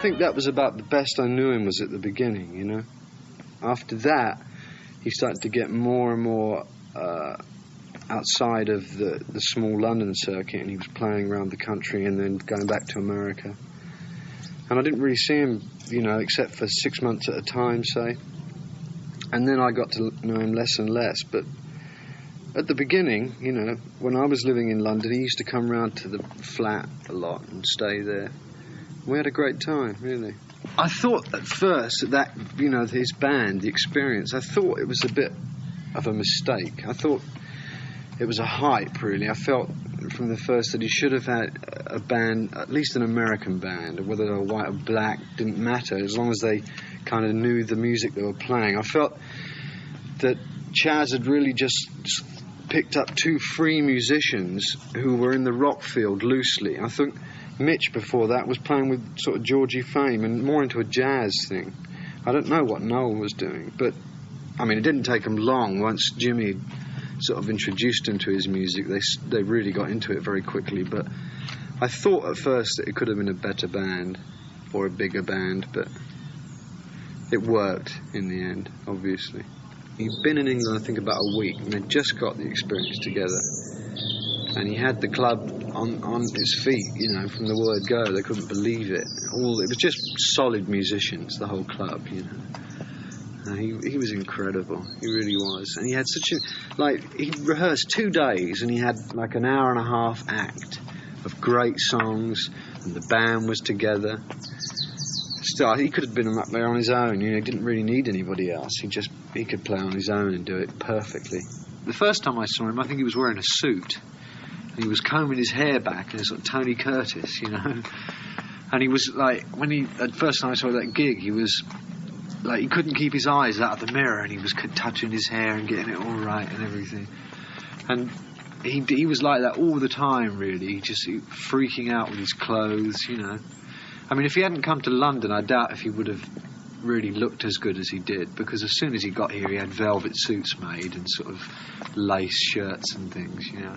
I think that was about the best I knew him, was at the beginning, you know. After that, he started to get more and more outside of the small London circuit, and he was playing around the country and then going back to America. And I didn't really see him, you know, except for 6 months at a time, say. And then I got to know him less and less. But at the beginning, you know, when I was living in London, he used to come round to the flat a lot and stay there. We had a great time, really. I thought at first that, you know, his band, the Experience, I thought it was a bit of a mistake. I thought it was a hype, really. I felt from the first that he should have had a band, at least an American band, whether they were white or black, didn't matter, as long as they kind of knew the music they were playing. I felt that Chaz had really just picked up two free musicians who were in the rock field loosely. I think Mitch before that was playing with sort of Georgie Fame and more into a jazz thing. I don't know what Noel was doing, but I mean, it didn't take him long. Once Jimmy sort of introduced him to his music, they really got into it very quickly. But I thought at first that it could have been a better band or a bigger band, but it worked in the end, obviously. He'd been in England, I think, about a week, and they'd just got the Experience together. And he had the club on his feet, you know, from the word go. They couldn't believe it. It was just solid musicians, the whole club, you know. He was incredible. He really was. And he had such a, like, he rehearsed 2 days, and he had like an hour and a half act of great songs, and the band was together. Still, he could have been up there on his own, you know, he didn't really need anybody else. He could play on his own and do it perfectly. The first time I saw him, I think he was wearing a suit. He was combing his hair back in a sort of Tony Curtis, you know. And he was like, the first time I saw that gig, he was like, he couldn't keep his eyes out of the mirror, and he was touching his hair and getting it all right and everything. And he was like that all the time, really, just freaking out with his clothes, you know. I mean, if he hadn't come to London, I doubt if he would have really looked as good as he did, because as soon as he got here, he had velvet suits made and sort of lace shirts and things, you know.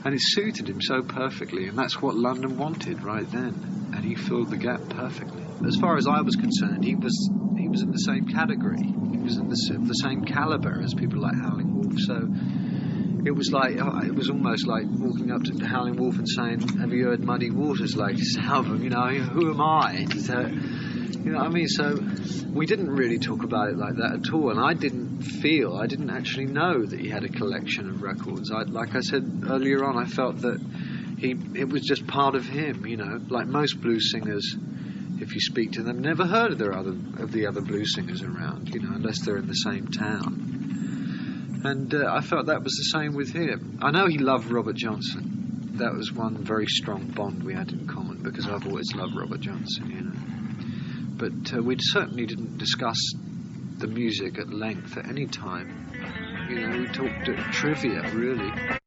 And it suited him so perfectly, and that's what London wanted right then, and he filled the gap perfectly. As far as I was concerned, he was in the same category. He was in the same calibre as people like Howlin' Wolf. So it was almost like walking up to Howlin' Wolf and saying, "Have you heard Muddy Waters' latest album? You know, who am I?" So, you know what I mean? So we didn't really talk about it like that at all, and I didn't actually know that he had a collection of records. Like I said earlier on, I felt that it was just part of him, you know, like most blues singers. If you speak to them, never heard of the other blues singers around, you know, unless they're in the same town. And I felt that was the same with him. I know he loved Robert Johnson. That was one very strong bond we had in common, because I've always loved Robert Johnson, you know. But we certainly didn't discuss the music at length at any time. You know, we talked trivia, really.